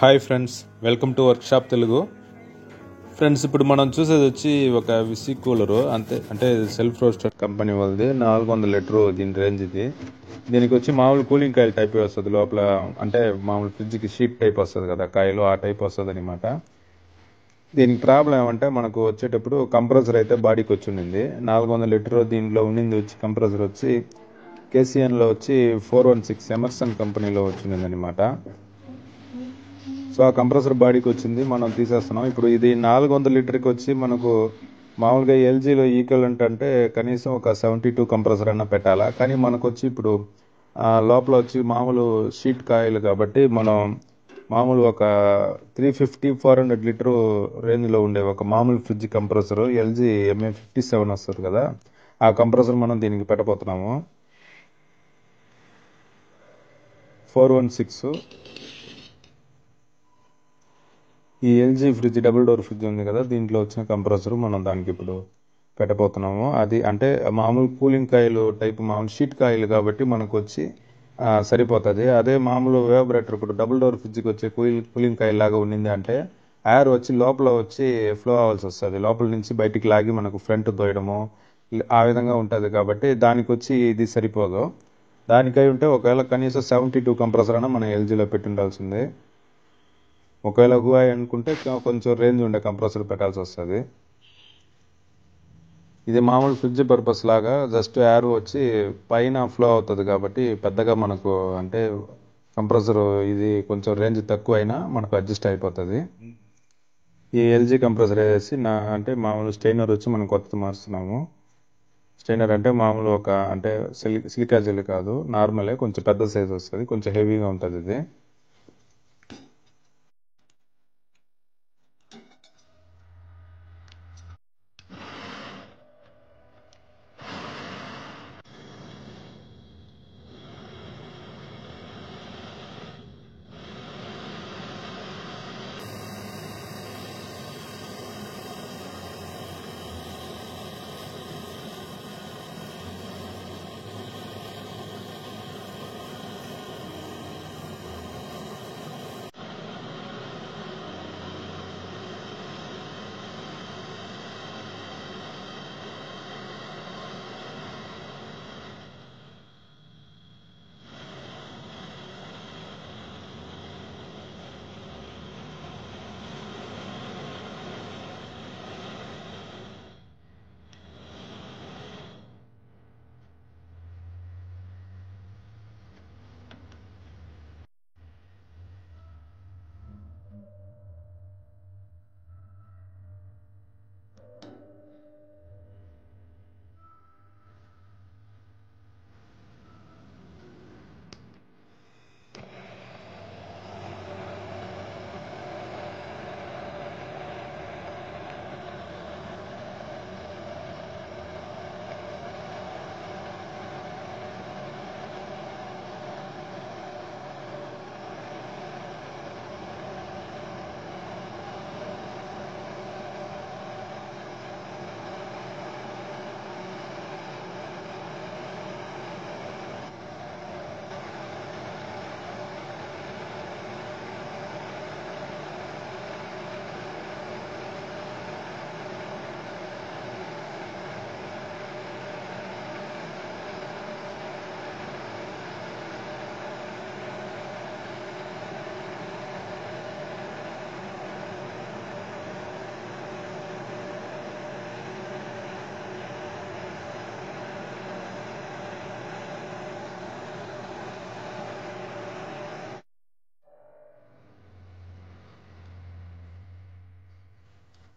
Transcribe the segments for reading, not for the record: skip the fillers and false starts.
Hi friends, welcome to workshop Telugu. Friends, ఇప్పుడు మనం చూసేది వచ్చి ఒక విసి కూలరు, అంటే సెల్ఫ్ రోస్టర్ కంపెనీ వాళ్ళది 400 లీటరు దీని రేంజ్. దీనికి వచ్చి మామూలు కూలింగ్ కాయలు టైప్ వస్తుంది లోపల, అంటే మామూలు ఫ్రిడ్జ్కి షీట్ టైప్ వస్తుంది కదా కాయలు, ఆ టైప్ వస్తుంది అనమాట. దీనికి ప్రాబ్లం ఏమంటే మనకు వచ్చేటప్పుడు కంప్రెసర్ అయితే బాడీకి వచ్చి ఉండింది 400 లీటరు. దీనిలో ఉండింది వచ్చి కంప్రెసర్ వచ్చి కేసీఎన్లో వచ్చి 416 ఎమర్సన్ కంపెనీలో వచ్చింది అనమాట. సో ఆ కంప్రెసర్ బాడీకి వచ్చింది, మనం తీసేస్తున్నాం. ఇప్పుడు ఇది 400 లీటర్కి వచ్చి మనకు మామూలుగా ఎల్జీలో ఈక్వలెంట్ అంటే కనీసం ఒక 72 కంప్రెసర్ అన్న పెట్టాలా. కానీ మనకు వచ్చి ఇప్పుడు లోపల వచ్చి మామూలు షీట్ కాయలు కాబట్టి మనం మామూలు ఒక 350-400 లీటరు రేంజ్లో ఉండే ఒక మామూలు ఫ్రిడ్జ్ కంప్రెసర్ ఎల్జీ MA57 వస్తుంది కదా, ఆ కంప్రెసర్ మనం దీనికి పెట్టబోతున్నాము. 416 ఈ LG fridge double door fridge ఉంది కదా, దీంట్లో వచ్చిన కంప్రెసర్ మనం దానికి ఇప్పుడు పెట్టబోతున్నాము. అది అంటే మామూలు కూలింగ్ కాయలు టైప్ మామూలు షీట్ కాయలు కాబట్టి మనకు వచ్చి సరిపోతుంది. అదే మామూలు వేవబరేటర్ ఇప్పుడు డబుల్ డోర్ ఫ్రిడ్జ్కి వచ్చే కూలింగ్ కాయలు లాగా ఉండింది అంటే ఎయిర్ వచ్చి లోపల వచ్చి ఫ్లో అవ్వాల్సి వస్తుంది, లోపల నుంచి బయటికి లాగి మనకు ఫ్రంట్ తోయడము ఆ విధంగా ఉంటుంది. కాబట్టి దానికి వచ్చి ఇది సరిపోదు. దానికై ఉంటే ఒకవేళ కనీసం 72 కంప్రెసర్ అయినా మనం ఎల్జీలో పెట్టి ఉండాల్సిందే. ఒకవేళ హువాయ్ అనుకుంటే కొంచెం రేంజ్ ఉండే కంప్రెసర్ పెట్టాల్సి వస్తుంది. ఇది మామూలు ఫ్రిడ్జ్ పర్పస్ లాగా జస్ట్ ఎయిర్ వచ్చి పైన ఫ్లో అవుతుంది కాబట్టి పెద్దగా మనకు అంటే కంప్రెసర్ ఇది కొంచెం రేంజ్ తక్కువ అయినా మనకు అడ్జస్ట్ అయిపోతుంది. ఈ ఎల్జీ కంప్రెసర్ వేసి అంటే మామూలు స్టెయినర్ వచ్చి మనం కొత్తది మారుస్తున్నాము. స్టెయినర్ అంటే మామూలు ఒక అంటే సిలికా జెల్ కాదు, నార్మలే, కొంచెం పెద్ద సైజ్ వస్తుంది, కొంచెం హెవీగా ఉంటుంది ఇది.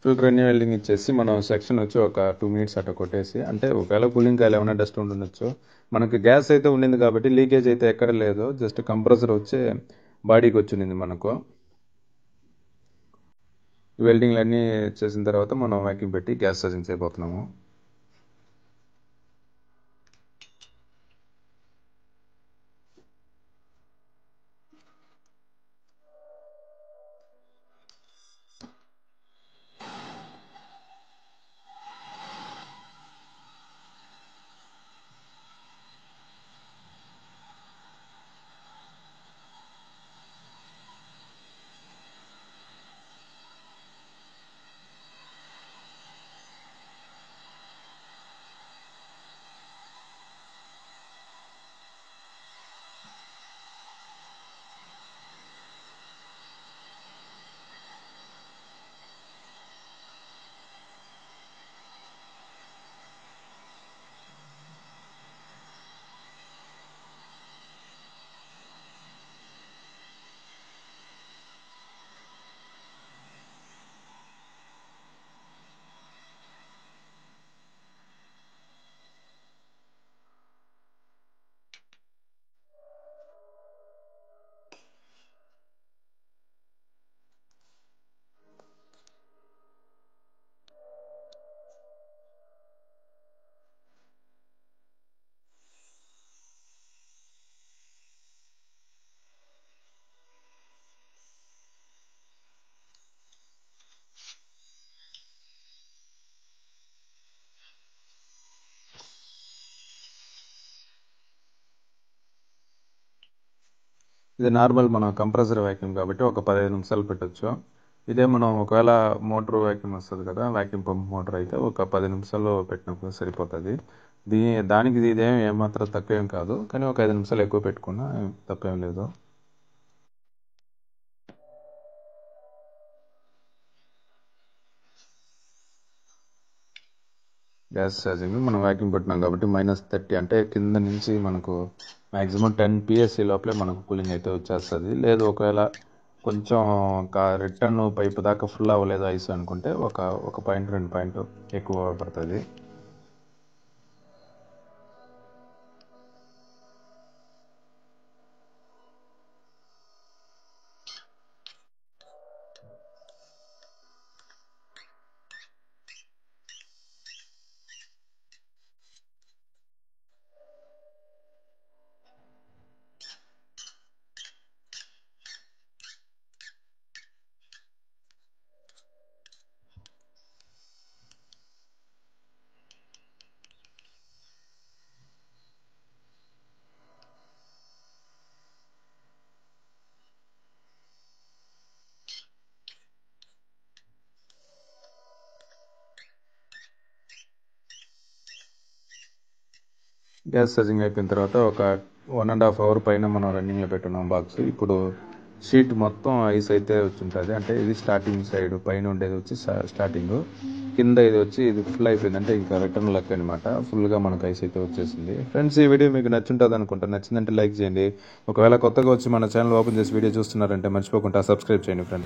ఫిల్టర్ అన్ని వెల్డింగ్ ఇచ్చేసి మనం సెక్షన్ వచ్చి ఒక 2 minutes అట్లా కొట్టేసి, అంటే ఒకవేళ కూలింగ్ కాయలు ఏమైనా డస్ట్ ఉండొచ్చు. మనకి గ్యాస్ అయితే ఉండింది కాబట్టి లీకేజ్ అయితే ఎక్కడ లేదు, జస్ట్ కంప్రెసర్ వచ్చి బాడీకి వచ్చింది మనకు. వెల్డింగ్లు అన్నీ చేసిన తర్వాత మనం వ్యాక్యూమ్ పెట్టి గ్యాస్ సర్జింగ్ చేయబోతున్నాము. ఇది నార్మల్ మనం కంప్రెసర్ వ్యాక్యూమ్ కాబట్టి ఒక 15 నిమిషాలు పెట్టచ్చు. ఇదే మనం ఒకవేళ మోటార్ వ్యాక్యూమ్ వస్తుంది కదా, వ్యాక్యూమ్ పంప్ మోటార్ అయితే ఒక 10 నిమిషాల్లో పెట్టినప్పుడు సరిపోతుంది. దానికి ఇదేం ఏమాత్రం తక్కువేం కాదు, కానీ ఒక 5 నిమిషాలు ఎక్కువ పెట్టుకున్నా తప్పేం లేదు. గ్యాస్ ఛార్జింగ్ మనం వ్యాక్యూమ్ పెట్టినాం కాబట్టి -30 అంటే కింద నుంచి మనకు మ్యాక్సిమం 10 PSI లోపలే మనకు కూలింగ్ అయితే వచ్చేస్తుంది. లేదు ఒకవేళ కొంచెం రిటర్న్ పైపు దాకా ఫుల్ అవ్వలేదు ఐస్ అనుకుంటే ఒక పాయింట్ 2 పాయింట్ ఎక్కువ పడుతుంది. గ్యాస్ ఛార్జింగ్ అయిపోయిన తర్వాత ఒక 1.5 అవర్ పైన మనం రన్నింగ్లో పెట్టున్నాం బాక్స్. ఇప్పుడు షీట్ మొత్తం ఐస్ అయితే వచ్చి ఉంటుంది. అంటే ఇది స్టార్టింగ్ సైడ్ పైన ఉండేది వచ్చి స్టార్టింగ్, కింద ఇది వచ్చి ఇది ఫుల్ అయిపోయింది అంటే ఇంకా రిటర్న్ లెక్క అనమాట. ఫుల్గా మనకు ఐస్ అయితే వచ్చేసింది. ఫ్రెండ్స్, ఈ వీడియో మీకు నచ్చుంటుంది అనుకుంటా. నచ్చిందంటే లైక్ చేయండి. ఒకవేళ కొత్తగా వచ్చి మన ఛానల్ ఓపెన్ చేసి వీడియో చూస్తున్నారంటే మర్చిపోకుండా సబ్స్క్రైబ్ చేయండి ఫ్రెండ్స్.